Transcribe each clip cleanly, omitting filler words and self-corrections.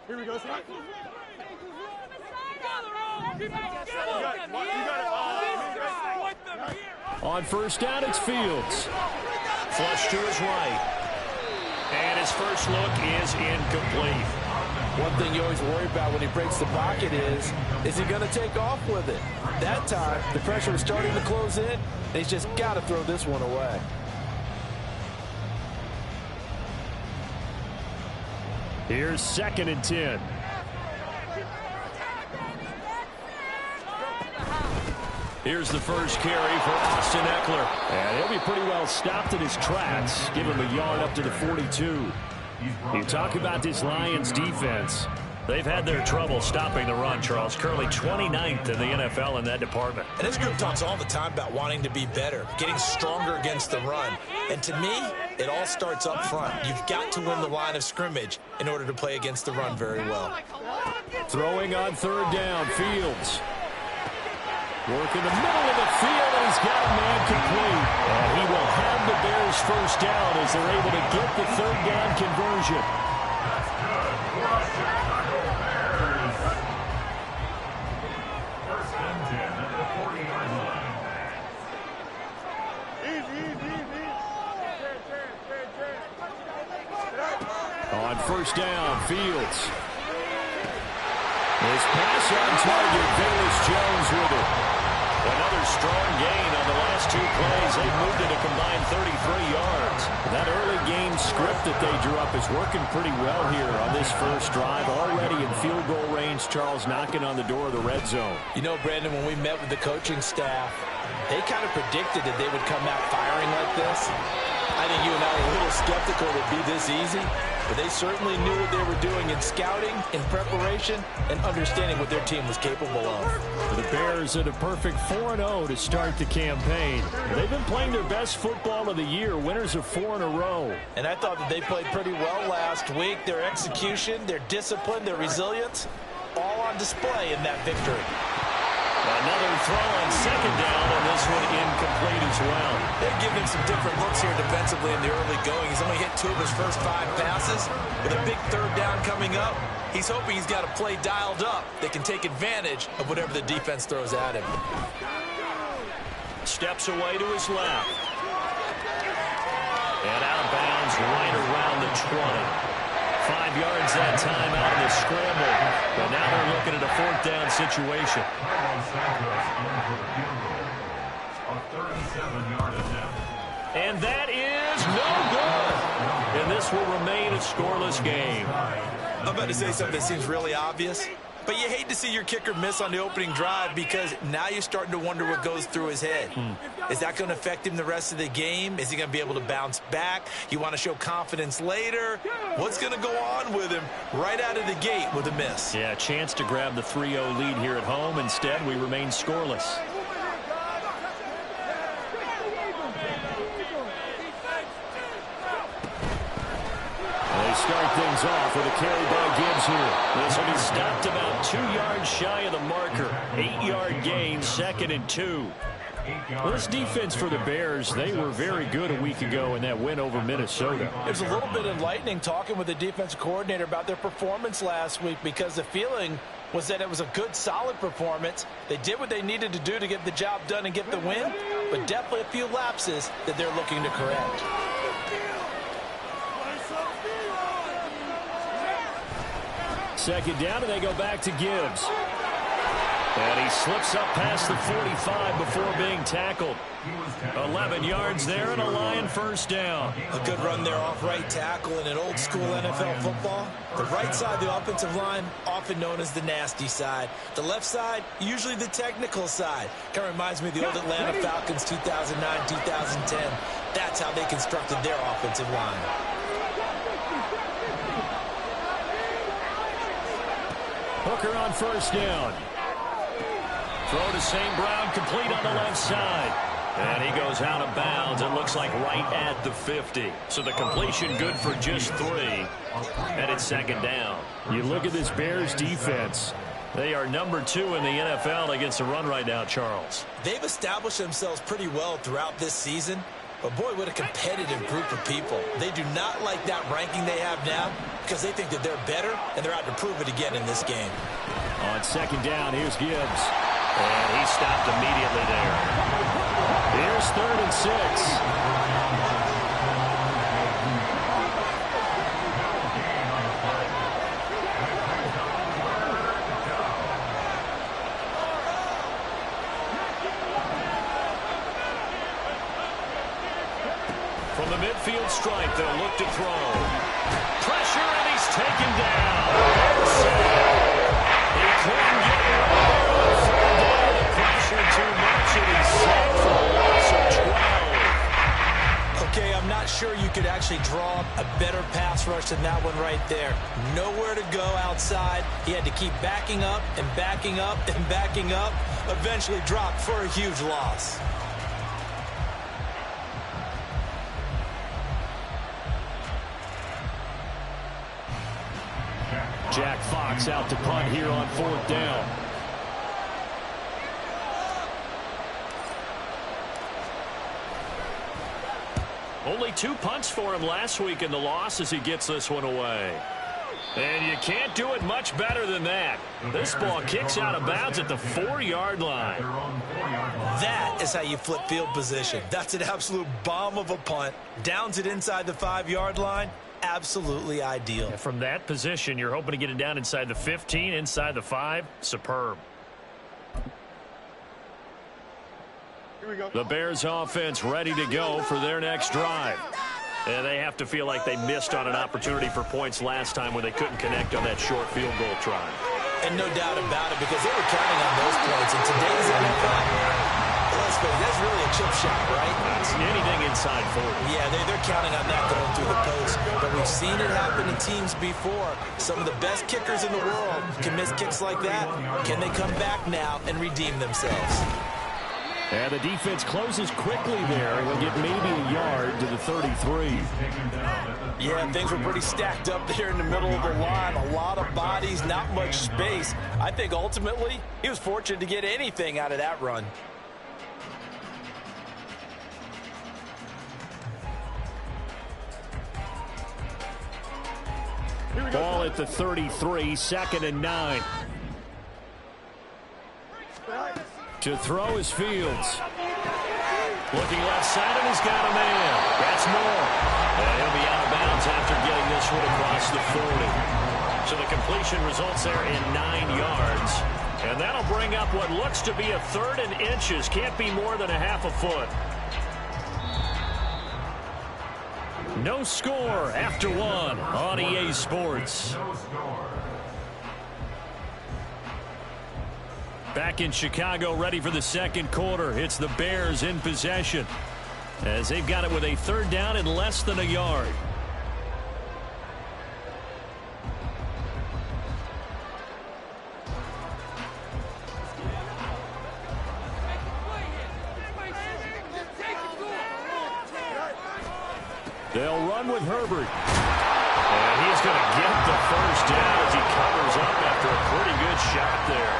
Here we go, Scott. On first down, it's Fields. Flush to his right. And his first look is incomplete. One thing you always worry about when he breaks the pocket is he going to take off with it? That time, the pressure was starting to close in, and he's just got to throw this one away. Here's 2nd and 10. Here's the first carry for Austin Ekeler. And he'll be pretty well stopped in his tracks. Give him a yard up to the 42. You talk about this Lions defense. They've had their trouble stopping the run, Charles. Currently 29th in the NFL in that department. And this group talks all the time about wanting to be better, getting stronger against the run. And to me, it all starts up front. You've got to win the line of scrimmage in order to play against the run very well. Throwing on 3rd down, Fields. Work in the middle of the field, and he's got a man complete. And he will have the Bears first down as they're able to get the 3rd down conversion. On first down, Fields. His pass on target, Velus-Jones with it. Another strong gain on the last 2 plays. They've moved it a combined 33 yards. That early game script that they drew up is working pretty well here on this first drive. Already in field goal range, Charles knocking on the door of the red zone. You know, Brandon, when we met with the coaching staff, they kind of predicted that they would come out firing like this. I think you and I were a little skeptical it would be this easy, but they certainly knew what they were doing in scouting, in preparation, and understanding what their team was capable of. The Bears at a perfect 4-0 to start the campaign. They've been playing their best football of the year, winners of 4 in a row. And I thought that they played pretty well last week. Their execution, their discipline, their resilience, all on display in that victory. Another throw on 2nd down, and this one incomplete as well. They've given him some different looks here defensively in the early going. He's only hit 2 of his first 5 passes. With a big 3rd down coming up, he's hoping he's got a play dialed up that can take advantage of whatever the defense throws at him. Steps away to his left. And out of bounds right around the 20. 5 yards that time out of the scramble. But now they're looking at a 4th down situation. And that is no good. And this will remain a scoreless game. I'm about to say something that seems really obvious, but you hate to see your kicker miss on the opening drive because now you're starting to wonder what goes through his head. Is that going to affect him the rest of the game? Is he going to be able to bounce back? You want to show confidence later? What's going to go on with him right out of the gate with a miss? Yeah, a chance to grab the 3-0 lead here at home. Instead, we remain scoreless. They start things off with a carry by Gibbs here. This will be stopped about 2 yards shy of the marker. 8-yard gain, 2nd and 2. Well, this defense for the Bears, they were very good a week ago in that win over Minnesota. It was a little bit enlightening talking with the defensive coordinator about their performance last week because the feeling was that it was a good, solid performance. They did what they needed to do to get the job done and get the win, but definitely a few lapses that they're looking to correct. Second down, and they go back to Gibbs. And he slips up past the 45 before being tackled. 11 yards there and a Lion first down. A good run there off right tackle in an old school NFL football. The right side of the offensive line, often known as the nasty side. The left side, usually the technical side. Kind of reminds me of the old Atlanta Falcons 2009, 2010. That's how they constructed their offensive line. Hooker on first down. Throw to St. Brown, complete on the left side. And he goes out of bounds. It looks like right at the 50. So the completion good for just 3. And it's 2nd down. You look at this Bears defense. They are number 2 in the NFL against the run right now, Charles. They've established themselves pretty well throughout this season. But boy, what a competitive group of people. They do not like that ranking they have now because they think that they're better, and they're out to prove it again in this game. On second down, here's Gibbs. And he stopped immediately there. Here's 3rd and 6. From the midfield stripe, they'll look to throw. Pressure, and he's taken down. He couldn't get it right there on 3rd down. The pressure too much, and he's sacked for a loss of 12. Okay, I'm not sure you could actually draw a better pass rush than that one right there. Nowhere to go outside. He had to keep backing up and backing up and backing up. Eventually dropped for a huge loss. Jack Fox out to punt here on 4th down. Only 2 punts for him last week in the loss as he gets this one away. And you can't do it much better than that. This ball kicks out of bounds at the 4-yard line. That is how you flip field position. That's an absolute bomb of a punt. Downs it inside the 5-yard line. Absolutely ideal. From that position, you're hoping to get it down inside the 15, inside the 5. Superb. Here we go. The Bears offense ready to go for their next drive. And they have to feel like they missed on an opportunity for points last time when they couldn't connect on that short field goal try. And no doubt about it, because they were counting on those points. In today's NFL, let's face it, that's really a chip shot, right? It's anything inside 40. Yeah, they're counting on that going through the post. But we've seen it happen to teams before. Some of the best kickers in the world can miss kicks like that. Can they come back now and redeem themselves? And the defense closes quickly there. He'll get maybe a yard to the 33. Yeah, things were pretty stacked up there in the middle of the line. A lot of bodies, not much space. I think ultimately he was fortunate to get anything out of that run. Ball at the 33, 2nd and 9. To throw is Fields. Looking left side, and he's got a man. That's Moore. And he'll be out of bounds after getting this one across the 40. So the completion results there in 9 yards. And that'll bring up what looks to be a 3rd and inches. Can't be more than a half a foot. No score after 1 on EA Sports. Back in Chicago, ready for the 2nd quarter. It's the Bears in possession as they've got it with a 3rd down and less than a yard. They'll run with Herbert. And he's going to get the 1st down as he covers up after a pretty good shot there.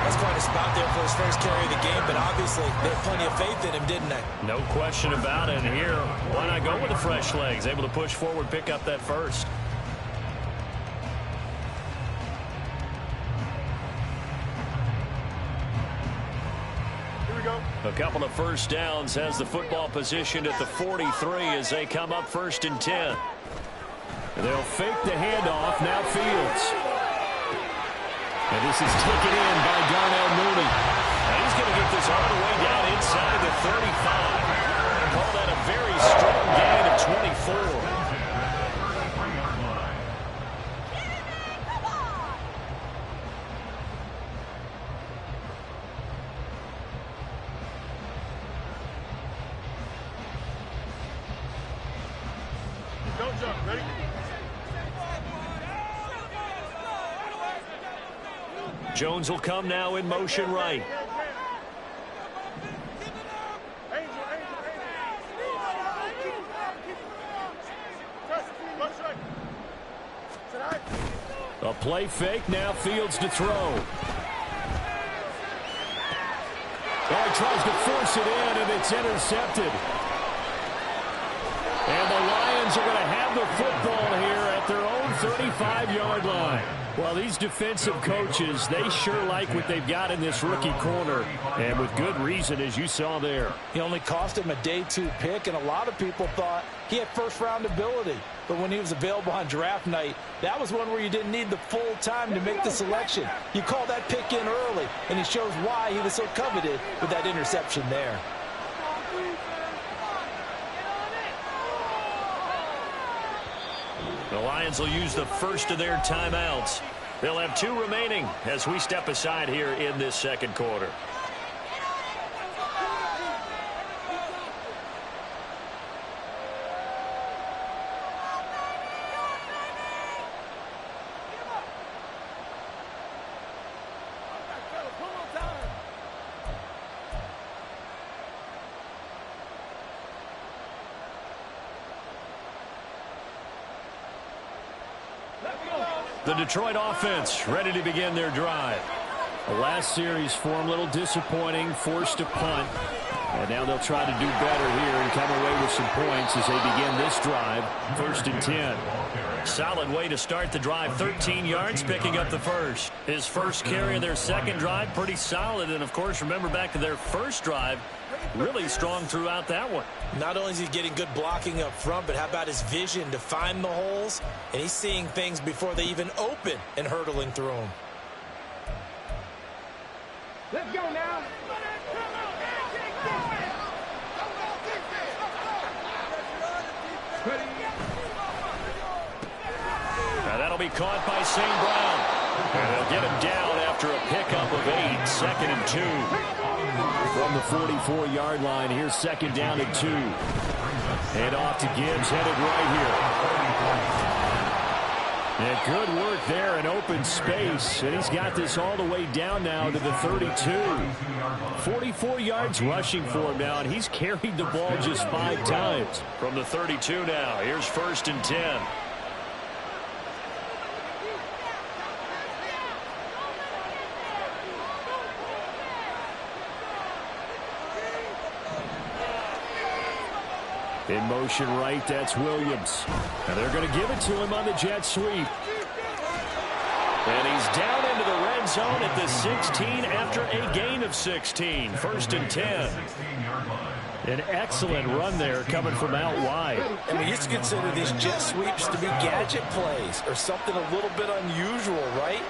That's quite a spot there for his first carry of the game, but obviously they had plenty of faith in him, didn't they? No question about it. And here, why not go with the fresh legs? Able to push forward, pick up that 1st. Here we go. A couple of 1st downs has the football positioned at the 43 as they come up 1st and 10. They'll fake the handoff. Now Fields. And this is taken in by Darnell Mooney. And he's going to get this all the way down inside the 35. Call that a very strong gain of 24. Don't jump. Ready? Jones will come now in motion right. A play fake, now Fields to throw. Oh, he tries to force it in, and it's intercepted. Lions are going to have the football here at their own 35-yard line. Well, these defensive coaches, they sure like what they've got in this rookie corner, and with good reason, as you saw there. He only cost him a day 2 pick, and a lot of people thought he had first-round ability. But when he was available on draft night, that was one where you didn't need the full time to make the selection. You call that pick in early, and he shows why he was so coveted with that interception there. The Lions will use the first of their timeouts. They'll have 2 remaining as we step aside here in this second quarter. The Detroit offense ready to begin their drive. The last series for them a little disappointing, forced to punt. And now they'll try to do better here and come away with some points as they begin this drive. 1st and 10. Solid way to start the drive. 13 yards, picking up the first. His first carry of their second drive, pretty solid. And, of course, remember back to their first drive, really strong throughout that one. Not only is he getting good blocking up front, but how about his vision to find the holes? And he's seeing things before they even open and hurdling through them. Let's go now. Now that'll be caught by St. Brown. And they'll get him down after a pickup of 8. 2nd and 2. From the 44-yard line, here's 2nd down and 2. Hand off to Gibbs, headed right here. And good work there in open space. And he's got this all the way down now to the 32. 44 yards rushing for him now, and he's carried the ball just 5 times. From the 32 now, here's 1st and 10. In motion right, that's Williams. And they're going to give it to him on the jet sweep. And he's down into the red zone at the 16 after a gain of 16. 1st and 10. An excellent run there coming from out wide. And we used to consider these jet sweeps to be gadget plays or something a little bit unusual, right?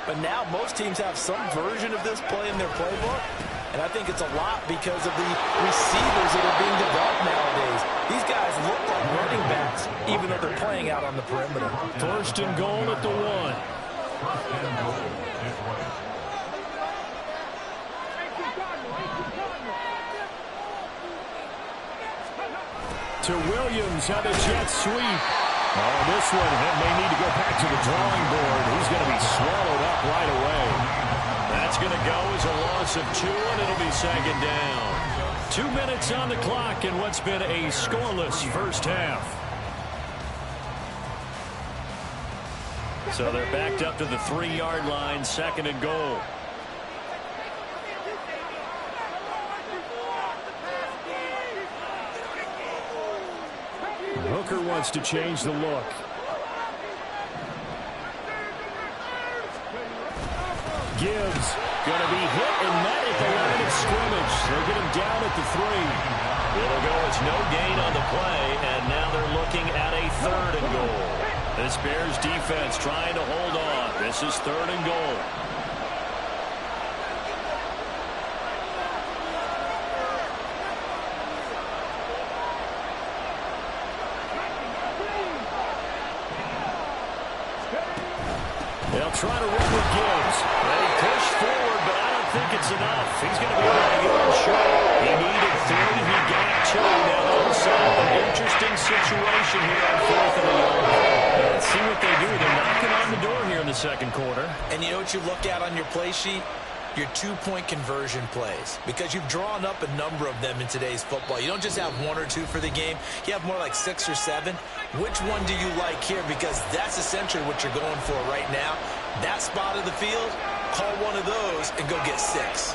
But now most teams have some version of this play in their playbook. And I think it's a lot because of the receivers that are being developed nowadays. These guys look like running backs, even though they're playing out on the perimeter. 1st and goal at the 1. To Williams on the jet sweep. Oh, this one may need to go back to the drawing board. He's going to be swallowed up right away. That's going to go as a loss of 2, and it'll be 2nd down. 2 minutes on the clock in what's been a scoreless first half. So they're backed up to the 3-yard line, 2nd and goal. Hooker wants to change the look. Gibbs going to be hit and met at the line of scrimmage. They'll get him down at the 3. It'll go as no gain on the play, and now they're looking at a 3rd and goal. This Bears defense trying to hold on. This is 3rd and goal. They'll try to run with Gibbs. They push forward, but I don't think it's enough. He's going to be able to get one shot. He needed 3. He got 2. Now they'll set up an interesting situation here on 4th and long. Let's see what they do. They're knocking on the door here in the second quarter. And you know what you look at on your play sheet? Your 2-point conversion plays, because you've drawn up a number of them in today's football. You don't just have 1 or 2 for the game. You have more like 6 or 7. Which one do you like here? Because that's essentially what you're going for right now. That spot of the field, call one of those and go get 6.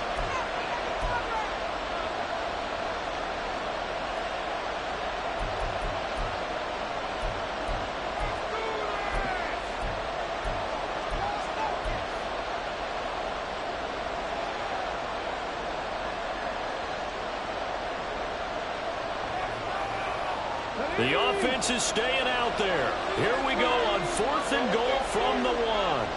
The offense is staying out there. Here we go on 4th and goal from the 1.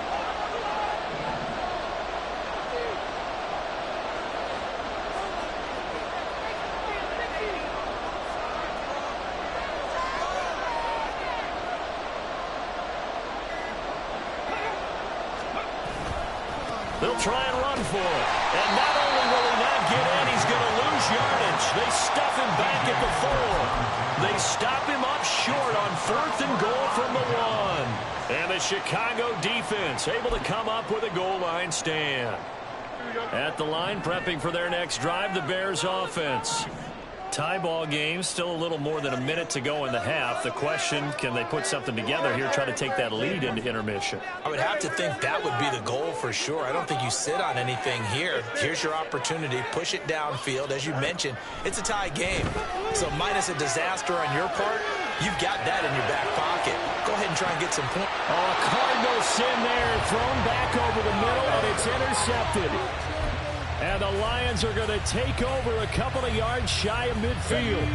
They'll try and run for it. And not only will he not get in, he's going to lose yardage. They stuff him back at the 4. They stop him up short on 4th and goal from the 1. And the Chicago defense able to come up with a goal line stand. At the line, prepping for their next drive, the Bears offense. Tie ball game, still a little more than a minute to go in the half. The question, can they put something together here, try to take that lead into intermission? I would have to think that would be the goal for sure. I don't think you sit on anything here. Here's your opportunity. Push it downfield. As you mentioned, it's a tie game. So minus a disaster on your part, you've got that in your back pocket. Go ahead and try and get some points. Oh, a Cardinal sin there, thrown back over the middle, and it's intercepted. And the Lions are going to take over a couple of yards shy of midfield.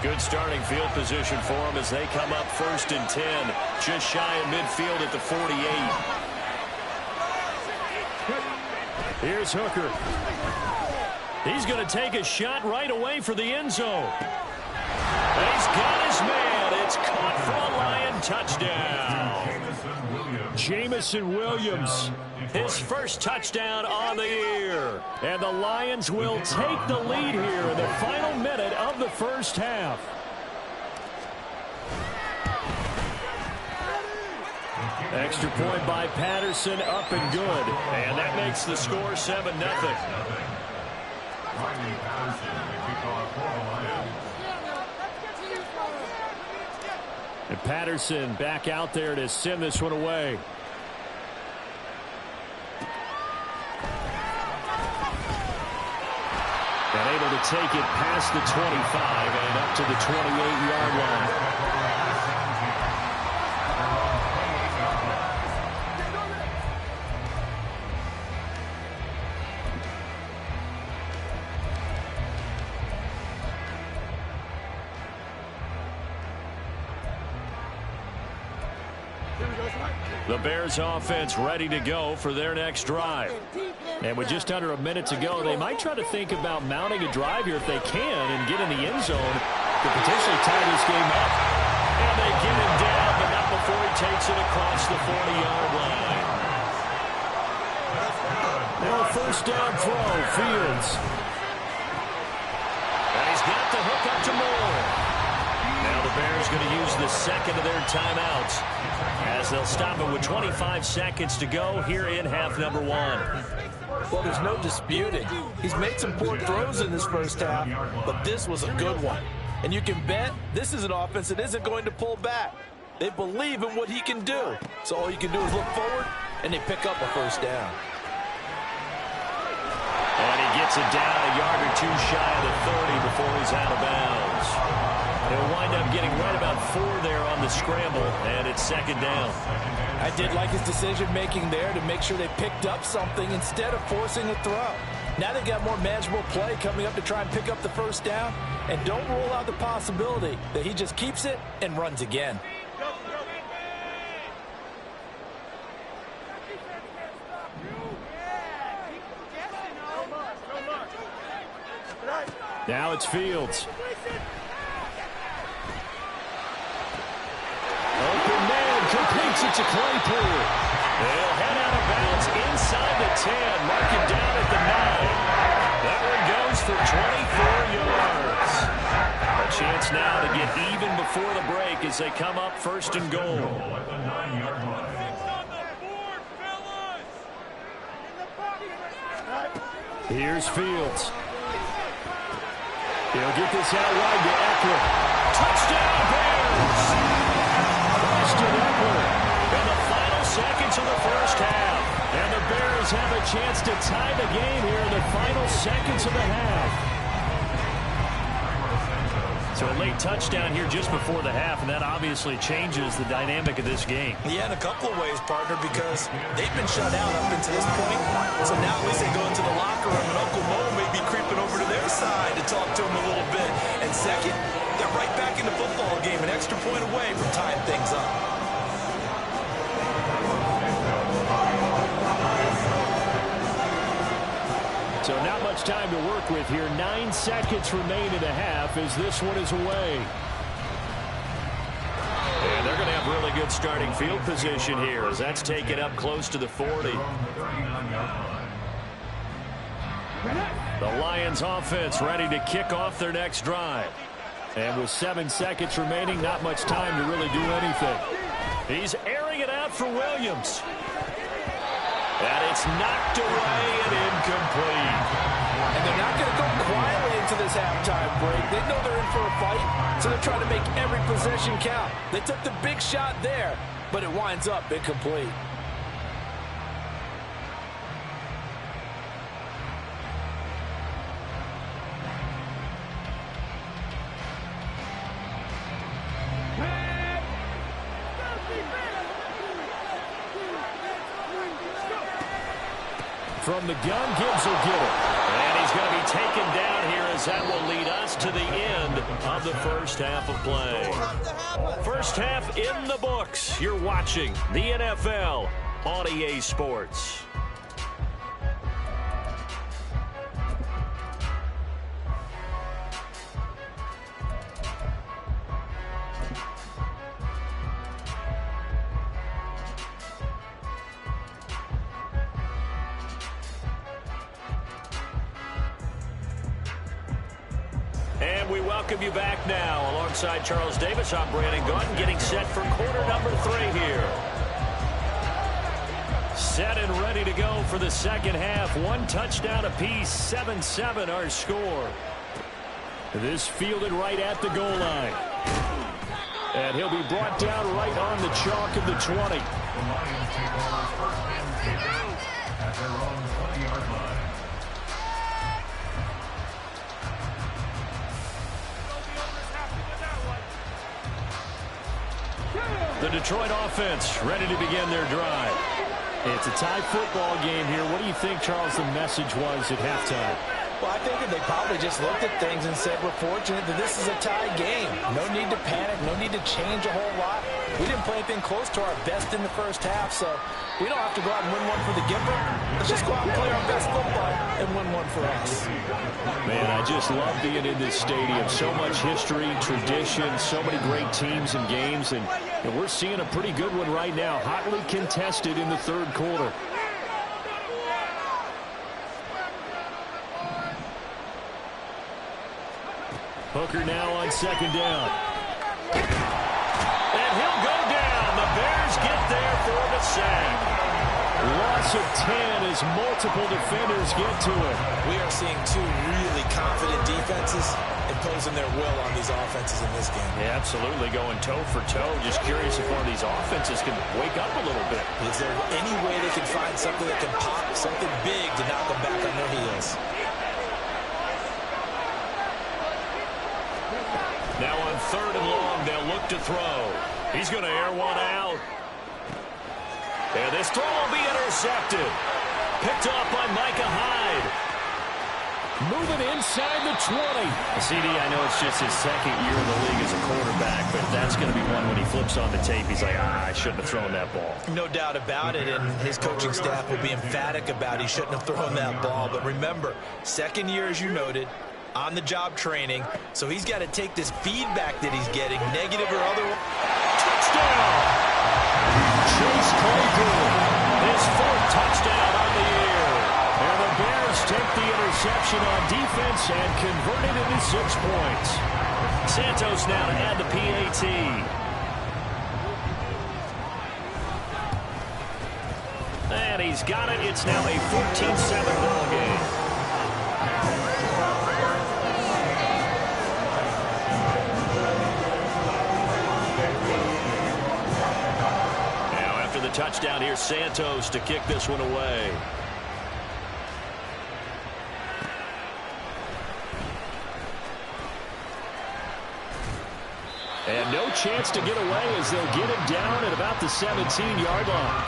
Good starting field position for them as they come up 1st and 10. Just shy of midfield at the 48. Here's Hooker. He's going to take a shot right away for the end zone. He's got his man. It's caught for a Lion touchdown. Jamison Williams. His first touchdown on the year. And the Lions will take the lead here in the final minute of the first half. Extra point by Patterson, up and good. And that makes the score 7-0. And Patterson back out there to send this one away. And able to take it past the 25 and up to the 28-yard line. The Bears offense ready to go for their next drive. And with just under a minute to go, they might try to think about mounting a drive here if they can and get in the end zone to potentially tie this game up. And they get him down, but not before he takes it across the 40-yard line. Now a first down throw, Fields. And he's got the hook up to Moore. Now the Bears going to use the second of their timeouts as they'll stop it with 25 seconds to go here in half number 1. Well, there's no disputing. He's made some poor throws in this first half, but this was a good one. And you can bet this is an offense that isn't going to pull back. They believe in what he can do. So all you can do is look forward, and they pick up a first down. And he gets it down a yard or two shy of the 30 before he's out of bounds. He'll wind up getting right about 4 there on the scramble, and it's second down. I did like his decision-making there to make sure they picked up something instead of forcing a throw. Now they've got more manageable play coming up to try and pick up the first down, and don't rule out the possibility that he just keeps it and runs again. Now it's Fields. Open man, completes it to Claypool. They'll head out of bounds inside the 10, mark it down at the 9. That one goes for 24 yards. A chance now to get even before the break as they come up 1st and goal. Here's Fields. He'll get this out wide to Eckler. Touchdown, Bears! Austin Eckler. In the final seconds of the first half. And the Bears have a chance to tie the game here in the final seconds of the half. So a late touchdown here just before the half, and that obviously changes the dynamic of this game. Yeah, in a couple of ways, partner, because they've been shut out up until this point. So now at least they go into the locker room, and Uncle Mo may be creeping over to their side to talk to him a little bit. And second, They're right back in the football game, an extra point away from tying things up. So not much time to work with here. 9 seconds remain in the half as this one is away. And they're going to have really good starting field position here as that's taken up close to the 40. The Lions offense ready to kick off their next drive. And with 7 seconds remaining, not much time to really do anything. He's airing it out for Williams. And it's knocked away and incomplete. And they're not going to go quietly into this halftime break. They know they're in for a fight, so they're trying to make every possession count. They took the big shot there, but it winds up incomplete. From the gun, Gibbs will get it. And he's going to be taken down here as that will lead us to the end of the first half of play. First half in the books. You're watching the NFL on EA Sports. And we welcome you back now. Alongside Charles Davis, I'm Brandon Gaudin, getting set for quarter number 3 here. Set and ready to go for the second half. 1 touchdown apiece, 7-7 our score. This fielded right at the goal line. And he'll be brought down right on the chalk of the 20. At their own 20-yard line. The Detroit offense ready to begin their drive. It's a tie football game here. What do you think, Charles, the message was at halftime? Well, I think that they probably just looked at things and said, we're fortunate that this is a tie game. No need to panic, no need to change a whole lot. We didn't play anything close to our best in the first half, so we don't have to go out and win one for the giver. Let's just go out and play our best football and win one for us. Man, I just love being in this stadium. So much history, tradition, so many great teams and games, and we're seeing a pretty good one right now, hotly contested in the third quarter. Hooker now on second down. And he'll go down. The Bears get there for the sack. Loss of 10 as multiple defenders get to it. We are seeing 2 really confident defenses imposing their will on these offenses in this game. Yeah, absolutely, going toe for toe. Just curious if one of these offenses can wake up a little bit. Is there any way they can find something that can pop, something big to knock them back on their heels? Now on 3rd and long, they'll look to throw. He's going to air one out. And this throw will be intercepted. Picked off by Micah Hyde. Moving inside the 20. CD, I know it's just his second year in the league as a quarterback, but that's going to be one when he flips on the tape. He's like, I shouldn't have thrown that ball. No doubt about it, and his coaching staff will be emphatic about he shouldn't have thrown that ball. But remember, second year, as you noted, on-the-job training, so he's got to take this feedback that he's getting, negative or otherwise. Touchdown! Chase Claypool. His 4th touchdown on the year. And the Bears take the interception on defense and convert it into 6 points. Santos now to add the PAT. And he's got it. It's now a 14-7 ball game. Touchdown here, Santos to kick this one away. And no chance to get away as they'll get him down at about the 17-yard line.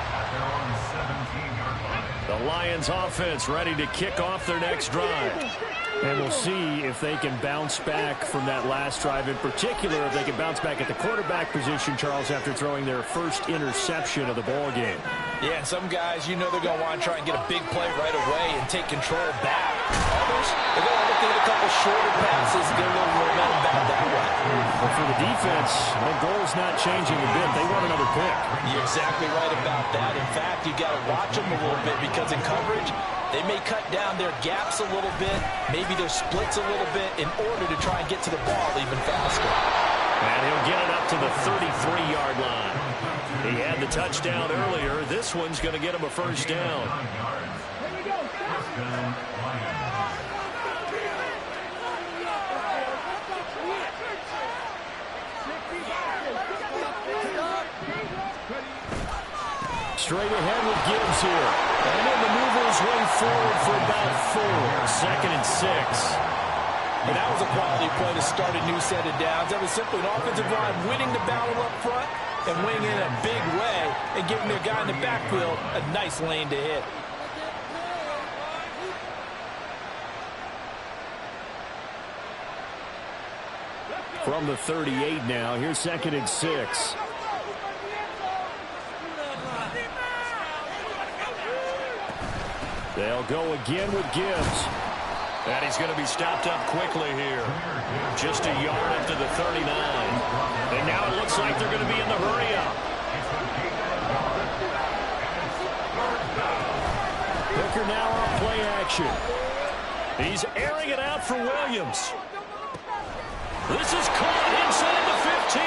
At their own 17-yard line. The Lions offense ready to kick off their next drive. And we'll see if they can bounce back from that last drive, in particular if they can bounce back at the quarterback position, Charles, after throwing their first interception of the ball game. Yeah, and some guys, you know they're going to want to try and get a big play right away and take control back. Others, they're going to look to get a couple shorter passes, get a little momentum back that way. But for the defense, the goal's not changing a bit. They want another pick. You're exactly right about that. In fact, you got to watch them a little bit because in coverage, they may cut down their gaps a little bit, maybe their splits a little bit in order to try and get to the ball even faster. And he'll get it up to the 33-yard line. He had the touchdown earlier. This one's going to get him a first down. Straight ahead with Gibbs here. And he'll maneuver his way forward for about 4. 2nd and 6. And that was a quality play to start a new set of downs. That was simply an offensive line winning the battle up front and winning in a big way and giving their guy in the backfield a nice lane to hit. From the 38 now, here's 2nd and 6. They'll go again with Gibbs. And he's going to be stopped up quickly here. Just a yard up to the 39. And now it looks like they're going to be in the hurry-up. Hooker now on play action. He's airing it out for Williams. This is caught inside the 15.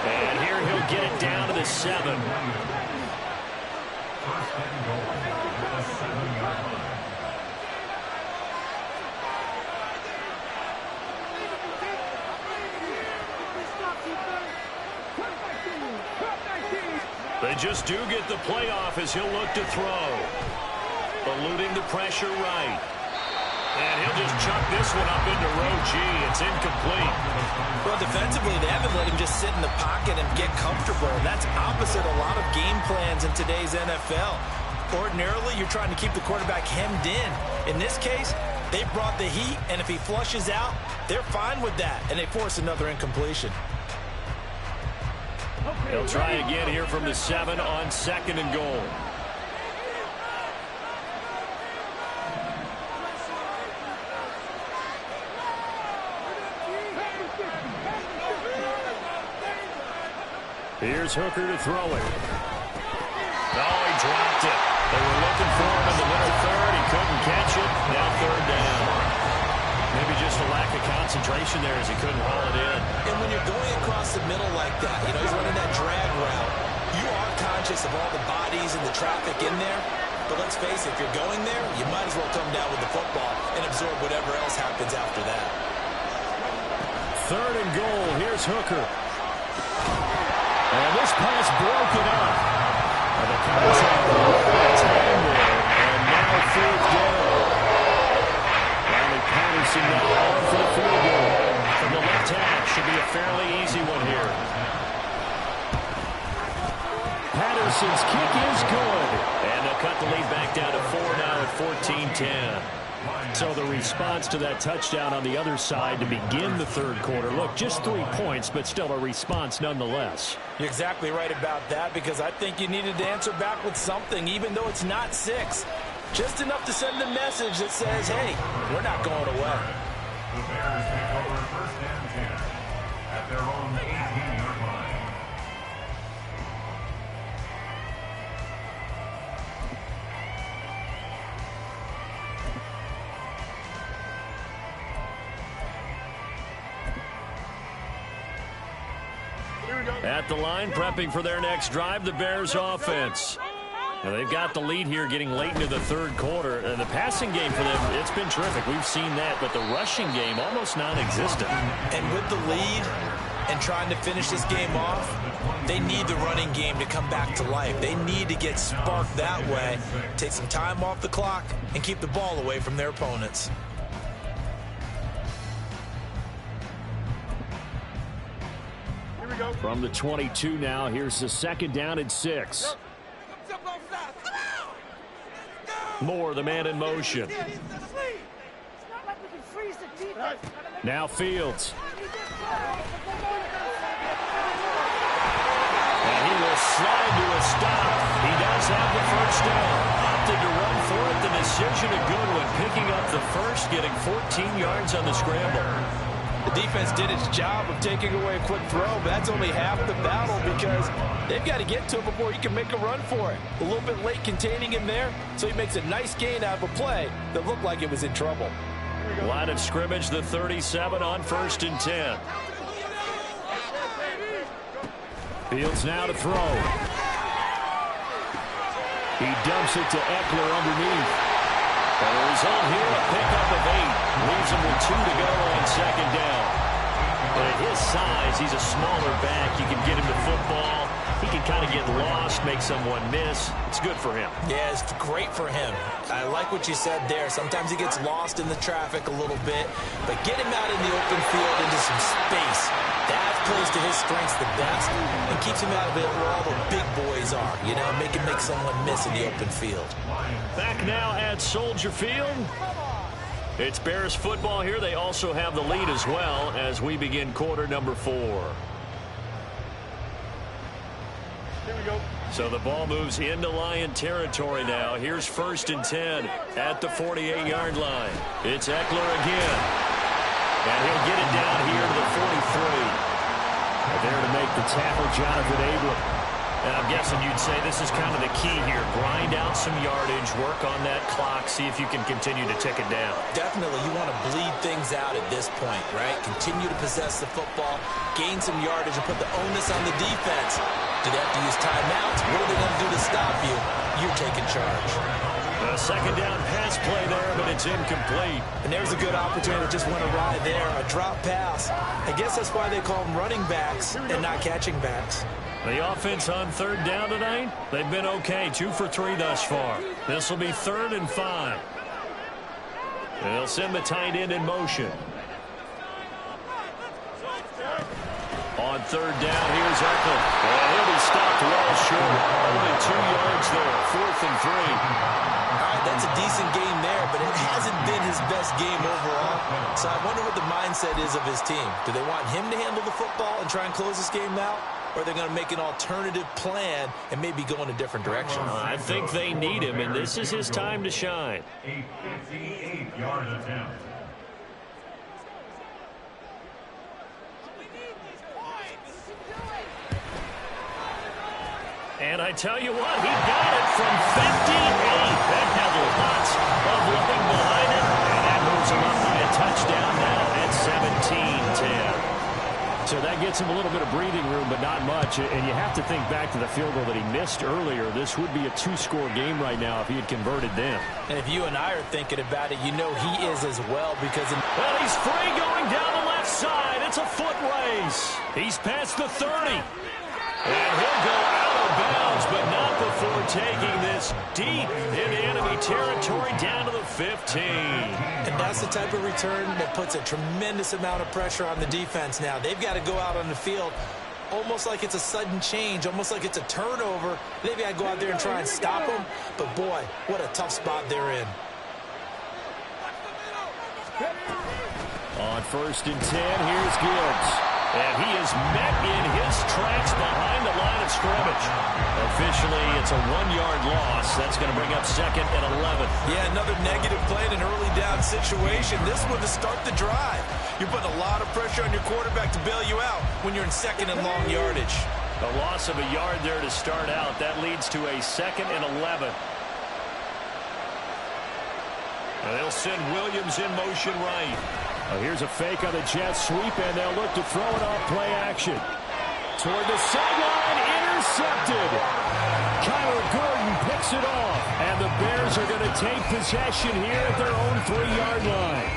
And here he'll get it down to the 7. They just do get the playoff as he'll look to throw. Eluding the pressure right. And he'll just chuck this one up into row G. It's incomplete. Well, defensively, they haven't let him just sit in the pocket and get comfortable. That's opposite a lot of game plans in today's NFL. Ordinarily, you're trying to keep the quarterback hemmed in. In this case, they brought the heat, and if he flushes out, they're fine with that, and they force another incompletion. They'll try again here from the 7 on 2nd and goal. Here's Hooker to throw it. Oh, he dropped it. They were looking for him in the middle third. He couldn't catch it. Now 3rd down. Maybe just a lack of concentration there as he couldn't haul it in. And when you're going across the middle like that, you know, he's running that drag route, you are conscious of all the bodies and the traffic in there. But let's face it, if you're going there, you might as well come down with the football and absorb whatever else happens after that. 3rd and goal. Here's Hooker. And this pass broken up. And the contact offense handled. And now 4th down. Riley Patterson now on for the field goal. From the left hash, should be a fairly easy one here. Patterson's kick is good. And they'll cut the lead back down to 4 now at 14-10. So the response to that touchdown on the other side to begin the 3rd quarter. Look, just 3 points, but still a response nonetheless. You're exactly right about that, because I think you needed to answer back with something, even though it's not 6. Just enough to send a message that says, hey, we're not going away. The Bears take over 1st and 10 at their own 18-yard line. At the line, prepping for their next drive, the Bears offense. Now they've got the lead here getting late into the 3rd quarter. And the passing game for them, it's been terrific. We've seen that, but the rushing game almost non-existent. And with the lead and trying to finish this game off, they need the running game to come back to life. They need to get sparked that way, take some time off the clock, and keep the ball away from their opponents. From the 22 now, here's the 2nd down and 6. Moore, the man in motion. Now Fields. And he will slide to a stop. He does have the first down. Opted to run for it. The decision a good one. Picking up the first, getting 14 yards on the scramble. The defense did its job of taking away a quick throw, but that's only half the battle because they've got to get to him before he can make a run for it. A little bit late containing him there, so he makes a nice gain out of a play that looked like it was in trouble. Line of scrimmage, the 37 on 1st and 10. Fields now to throw. He dumps it to Eckler underneath. And the result here, a pickup of 8. Leaves him with 2 to go on 2nd down. But at his size, he's a smaller back. You can get him the football. He can kind of get lost, make someone miss. It's good for him. Yeah, it's great for him. I like what you said there. Sometimes he gets lost in the traffic a little bit, but get him out in the open field into some space. That plays to his strengths the best and keeps him out of it where all the big boys are. You know, make someone miss in the open field. Back now at Soldier Field. It's Bears football here. They also have the lead as well as we begin quarter number 4. So the ball moves into Lion territory now. Here's 1st and 10 at the 48-yard line. It's Eckler again. And he'll get it down here to the 43. And there to make the tackle, Jonathan Abram. And I'm guessing you'd say this is kind of the key here. Grind out some yardage, work on that clock, see if you can continue to tick it down. Definitely, you want to bleed things out at this point, right? Continue to possess the football, gain some yardage, and put the onus on the defense. Do they have to use timeouts? What are they going to do to stop you? You're taking charge. A 2nd down pass play there, but it's incomplete. And there's a good opportunity to just went awry there, a drop pass. I guess that's why they call them running backs and not catching backs. The offense on 3rd down tonight, they've been okay, 2 for 3 thus far. This will be 3rd and 5. And they'll send the tight end in motion. On 3rd down, here's Eckler. And he'll be stopped well short. Only 2 yards there, 4th and 3. All right, that's a decent game there, but it hasn't been his best game overall. So I wonder what the mindset is of his team. Do they want him to handle the football and try and close this game out? Or are they going to make an alternative plan and maybe go in a different direction? I think they need him, and this is his time to shine. A 58-yard attempt. And I tell you what, he got it from 58. That had lots of running behind it. And that moves him up by a touchdown now at 17-10. So that gets him a little bit of breathing room, but not much. And you have to think back to the field goal that he missed earlier. This would be a 2-score game right now if he had converted then. And if you and I are thinking about it, you know he is as well because... Well, he's free going down the left side. It's a foot race. He's past the 30. And he'll go out of bounds, but not before taking this deep into enemy territory down to the 15. And that's the type of return that puts a tremendous amount of pressure on the defense now. They've got to go out on the field almost like it's a sudden change, almost like it's a turnover. They've got to go out there and try and stop them. But, boy, what a tough spot they're in. On 1st and 10, here's Gibbs. And he is met in his tracks behind the line of scrimmage. Officially, it's a 1-yard loss. That's going to bring up 2nd and 11. Yeah, another negative play in an early down situation. This one to start the drive. You're putting a lot of pressure on your quarterback to bail you out when you're in 2nd and long yardage. A loss of a yard there to start out. That leads to a 2nd and 11. And they'll send Williams in motion right. Here's a fake on the jet sweep, and they'll look to throw it off play action. Toward the sideline, intercepted. Kyler Gordon picks it off, and the Bears are going to take possession here at their own 3-yard line.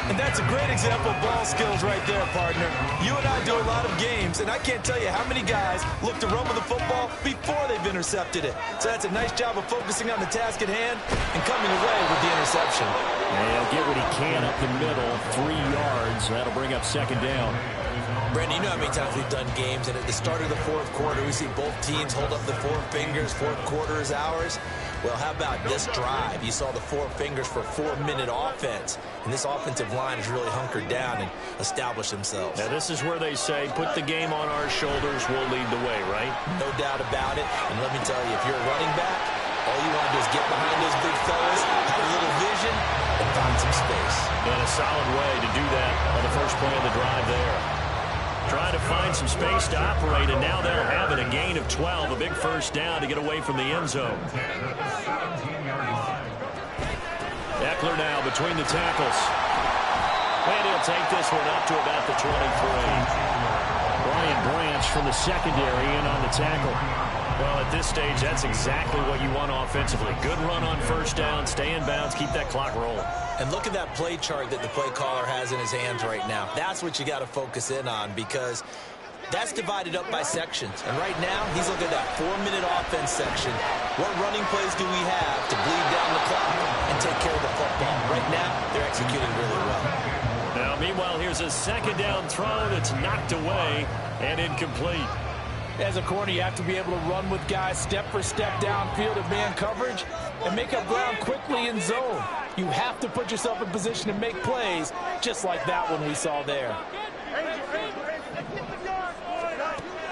And that's a great example of ball skills right there, partner. You and I do a lot of games, and I can't tell you how many guys look to run with the football before they've intercepted it. So that's a nice job of focusing on the task at hand and coming away with the interception. And he'll get what he can up the middle, 3 yards. That'll bring up 2nd down. Brandon, you know how many times we've done games, and at the start of the 4th quarter, we see both teams hold up the 4 fingers, 4th quarter is ours. Well, how about this drive? You saw the four fingers for 4-minute offense, and this offensive line has really hunkered down and established themselves. Now, this is where they say, put the game on our shoulders, we'll lead the way, right? No doubt about it. And let me tell you, if you're a running back, all you want to do is get behind those big fellas, have a little vision, and find some space. And a solid way to do that on the first play of the drive there. Trying to find some space to operate, and now they'll have it. A gain of 12, a big first down to get away from the end zone. Eckler now between the tackles. And he'll take this one up to about the 23. Brian Branch from the secondary in on the tackle. Well, at this stage, that's exactly what you want offensively. Good run on first down, stay in bounds, keep that clock rolling. And look at that play chart that the play caller has in his hands right now. That's what you got to focus in on, because that's divided up by sections. And right now, he's looking at that 4-minute offense section. What running plays do we have to bleed down the clock and take care of the football? Right now, they're executing really well. Now, meanwhile, here's a second down throw that's knocked away and incomplete. As a corner, you have to be able to run with guys step for step downfield in man coverage and make up ground quickly in zone. You have to put yourself in position to make plays, just like that one we saw there.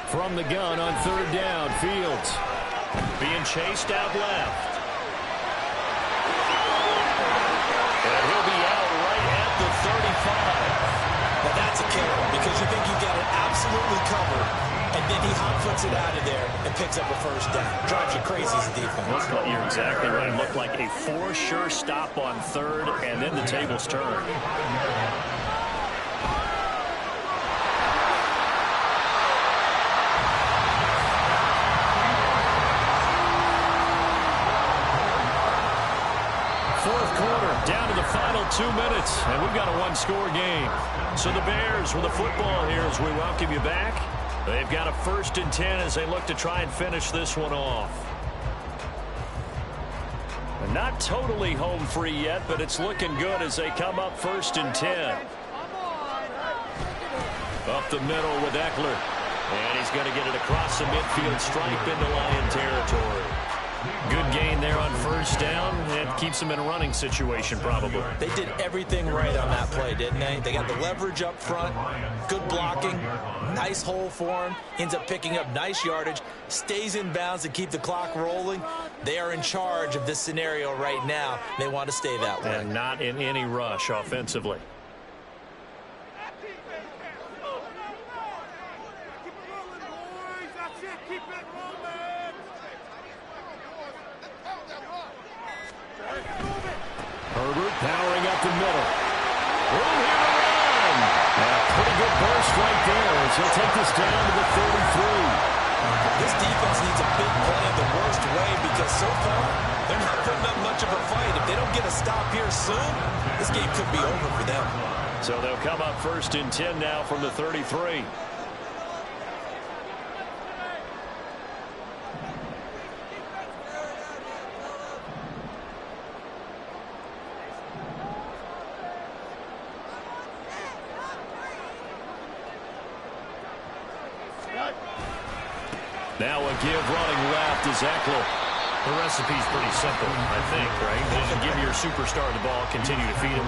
From the gun on third down, Fields being chased out left. And he'll be out right at the 35. Now that's a killer, because you think you've got it absolutely covered, and then he hot-foots it out of there and picks up a first down. Drives you crazy as a defense. You're exactly right. It looked like a for-sure stop on third, and then the tables turned. Fourth quarter, down to the final 2 minutes, and we've got a one-score game. So the Bears with the football here as we welcome you back. They've got a 1st and 10 as they look to try and finish this one off. Not totally home free yet, but it's looking good as they come up 1st and 10. Up the middle with Eckler. And he's going to get it across the midfield stripe into Lion territory. Good gain there on first down. It keeps them in a running situation probably. They did everything right on that play, didn't they? They got the leverage up front, good blocking, nice hole for him. Ends up picking up nice yardage, stays in bounds to keep the clock rolling. They are in charge of this scenario right now. They want to stay that way. And not in any rush offensively. Herbert powering up the middle. Room here to run. And a pretty good burst right there as he'll take this down to the 33. This defense needs a big play in the worst way, because so far they're not putting up much of a fight. If they don't get a stop here soon, this game could be over for them. So they'll come up 1st and 10 now from the 33. Now a give running left is Eckler. The recipe's pretty simple, I think, right? Just give your superstar the ball, continue to feed him.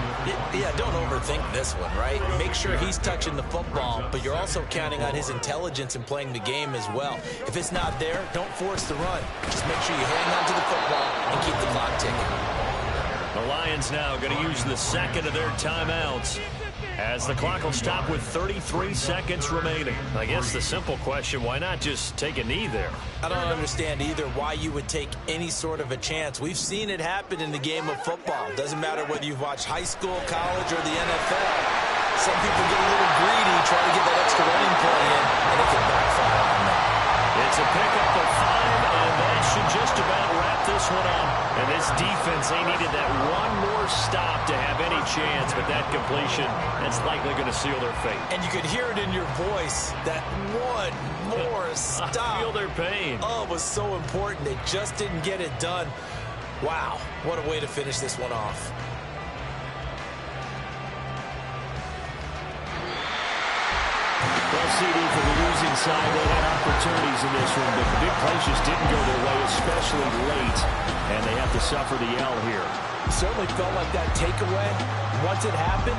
Yeah, don't overthink this one, right? Make sure he's touching the football, but you're also counting on his intelligence in playing the game as well. If it's not there, don't force the run. Just make sure you hang on to the football and keep the clock ticking. The Lions now going to use the second of their timeouts as the clock will stop with 33 seconds remaining. I guess the simple question, why not just take a knee there? I don't understand either why you would take any sort of a chance. We've seen it happen in the game of football. Doesn't matter whether you've watched high school, college, or the NFL. Some people get a little greedy, try to get that extra running play in, and it can backfire on them. It's a pickup of 5, and that should just about wrap this one up. And this defense, they needed that one more stop to have any chance, but that completion, that's likely going to seal their fate. And you could hear it in your voice, that one more stop. I feel their pain. Oh, it was so important. They just didn't get it done. Wow, what a way to finish this one off. Well, CD, for the losing side, they had opportunities in this one, but the big plays just didn't go their way, especially late, and they have to suffer the L here. It certainly felt like that takeaway, once it happened,